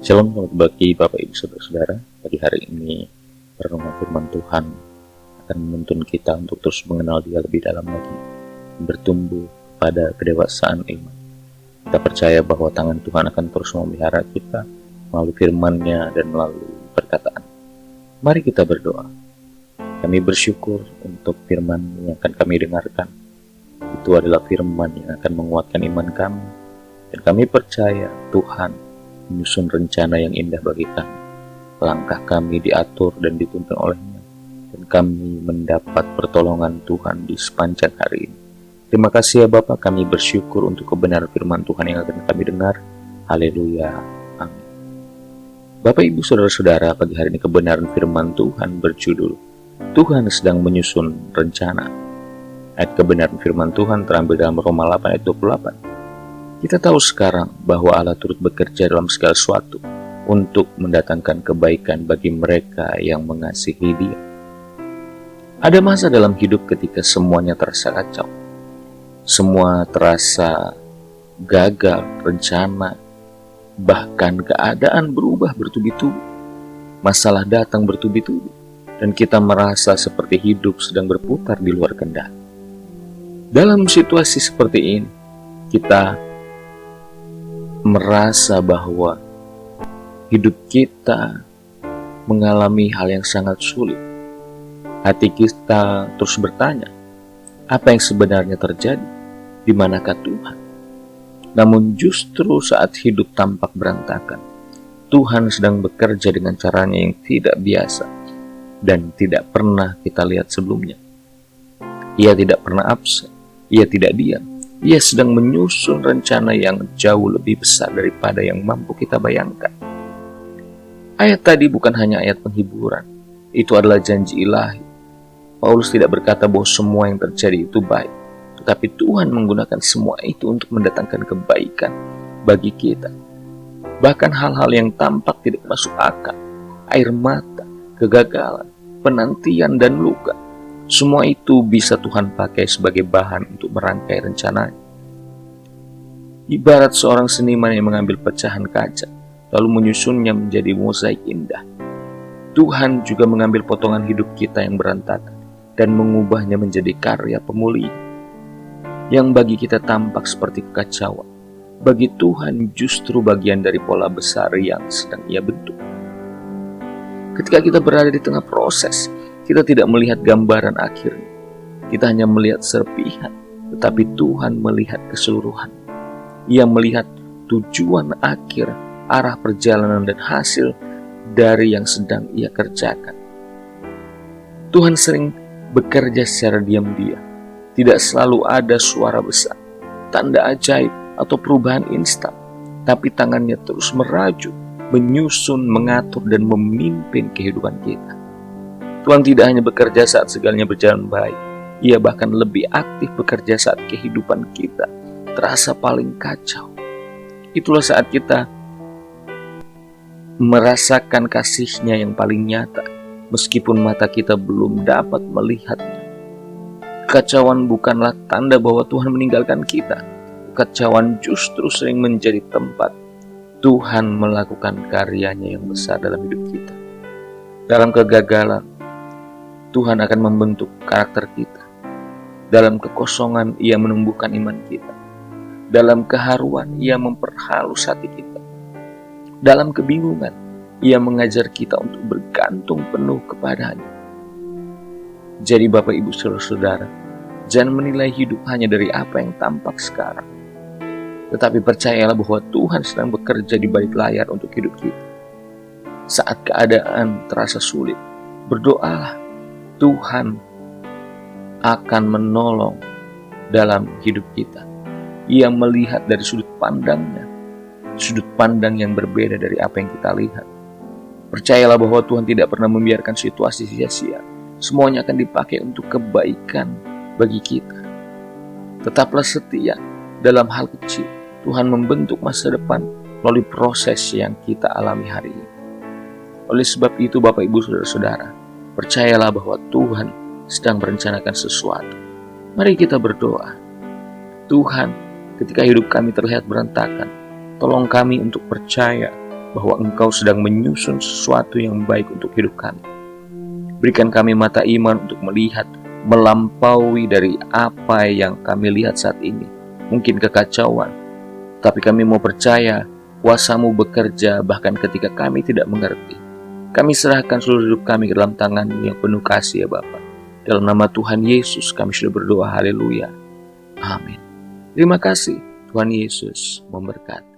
Shalom selamat bagi Bapak Ibu Saudara-saudara. Pagi hari ini renungan firman Tuhan akan menuntun kita untuk terus mengenal Dia lebih dalam lagi, bertumbuh pada kedewasaan iman. Kita percaya bahwa tangan Tuhan akan terus memelihara kita melalui firman-Nya dan melalui perkataan. Mari kita berdoa. Kami bersyukur untuk firman yang akan kami dengarkan. Itu adalah firman yang akan menguatkan iman kami, dan kami percaya Tuhan menyusun rencana yang indah bagi kami. Langkah kami diatur dan dituntun oleh-Nya, dan kami mendapat pertolongan Tuhan di sepanjang hari ini. Terima kasih ya Bapa, kami bersyukur untuk kebenaran firman Tuhan yang akan kami dengar. Haleluya, amin. Bapak Ibu Saudara-saudara, pagi hari ini kebenaran firman Tuhan berjudul Tuhan sedang menyusun rencana. Ayat kebenaran firman Tuhan terambil dalam Roma 8 ayat 28. Kita tahu sekarang bahwa Allah turut bekerja dalam segala sesuatu untuk mendatangkan kebaikan bagi mereka yang mengasihi Dia. Ada masa dalam hidup ketika semuanya terasa kacau. Semua terasa gagal, rencana, bahkan keadaan berubah bertubi-tubi. Masalah datang bertubi-tubi, dan kita merasa seperti hidup sedang berputar di luar kendali. Dalam situasi seperti ini, kita merasa bahwa hidup kita mengalami hal yang sangat sulit. Hati kita terus bertanya, apa yang sebenarnya terjadi? Di manakah Tuhan? Namun justru saat hidup tampak berantakan, Tuhan sedang bekerja dengan caranya yang tidak biasa dan tidak pernah kita lihat sebelumnya. Ia tidak pernah absen, Ia tidak diam. Ia sedang menyusun rencana yang jauh lebih besar daripada yang mampu kita bayangkan. Ayat tadi bukan hanya ayat penghiburan, itu adalah janji ilahi. Paulus tidak berkata bahwa semua yang terjadi itu baik, tetapi Tuhan menggunakan semua itu untuk mendatangkan kebaikan bagi kita. Bahkan hal-hal yang tampak tidak masuk akal, air mata, kegagalan, penantian, dan luka, semua itu bisa Tuhan pakai sebagai bahan untuk merangkai rencananya. Ibarat seorang seniman yang mengambil pecahan kaca, lalu menyusunnya menjadi mozaik indah. Tuhan juga mengambil potongan hidup kita yang berantakan dan mengubahnya menjadi karya pemulihan. Yang bagi kita tampak seperti kekacauan, bagi Tuhan justru bagian dari pola besar yang sedang Ia bentuk. Ketika kita berada di tengah proses, kita tidak melihat gambaran akhirnya. Kita hanya melihat serpihan, tetapi Tuhan melihat keseluruhan. Ia melihat tujuan akhir, arah perjalanan dan hasil dari yang sedang Ia kerjakan. Tuhan sering bekerja secara diam-diam. Tidak selalu ada suara besar, tanda ajaib, atau perubahan instan. Tapi tangannya terus merajut, menyusun, mengatur, dan memimpin kehidupan kita. Tuhan tidak hanya bekerja saat segalanya berjalan baik, Ia bahkan lebih aktif bekerja saat kehidupan kita terasa paling kacau. Itulah saat kita merasakan kasih-Nya yang paling nyata, meskipun mata kita belum dapat melihatnya. Kekacauan bukanlah tanda bahwa Tuhan meninggalkan kita. Kekacauan justru sering menjadi tempat Tuhan melakukan karyanya yang besar dalam hidup kita. Dalam kegagalan, Tuhan akan membentuk karakter kita. Dalam kekosongan, Ia menumbuhkan iman kita. Dalam keharuan, Ia memperhalus hati kita. Dalam kebingungan, Ia mengajar kita untuk bergantung penuh kepada-Nya. Jadi Bapak Ibu Saudara-saudara, jangan menilai hidup hanya dari apa yang tampak sekarang. Tetapi percayalah bahwa Tuhan sedang bekerja di balik layar untuk hidup kita. Saat keadaan terasa sulit, berdoalah. Tuhan akan menolong dalam hidup kita. Ia melihat dari sudut pandangnya, sudut pandang yang berbeda dari apa yang kita lihat. Percayalah bahwa Tuhan tidak pernah membiarkan situasi sia-sia. Semuanya akan dipakai untuk kebaikan bagi kita. Tetaplah setia dalam hal kecil. Tuhan membentuk masa depan melalui proses yang kita alami hari ini. Oleh sebab itu Bapak Ibu Saudara-saudara, percayalah bahwa Tuhan sedang merencanakan sesuatu. Mari kita berdoa. Tuhan, ketika hidup kami terlihat berantakan, tolong kami untuk percaya bahwa Engkau sedang menyusun sesuatu yang baik untuk hidup kami. Berikan kami mata iman untuk melihat melampaui dari apa yang kami lihat saat ini. Mungkin kekacauan, tapi kami mau percaya kuasa-Mu bekerja bahkan ketika kami tidak mengerti. Kami serahkan seluruh hidup kami ke dalam tangan-Mu yang penuh kasih ya Bapa. Dalam nama Tuhan Yesus kami sudah berdoa, haleluya. Amin. Terima kasih, Tuhan Yesus memberkati.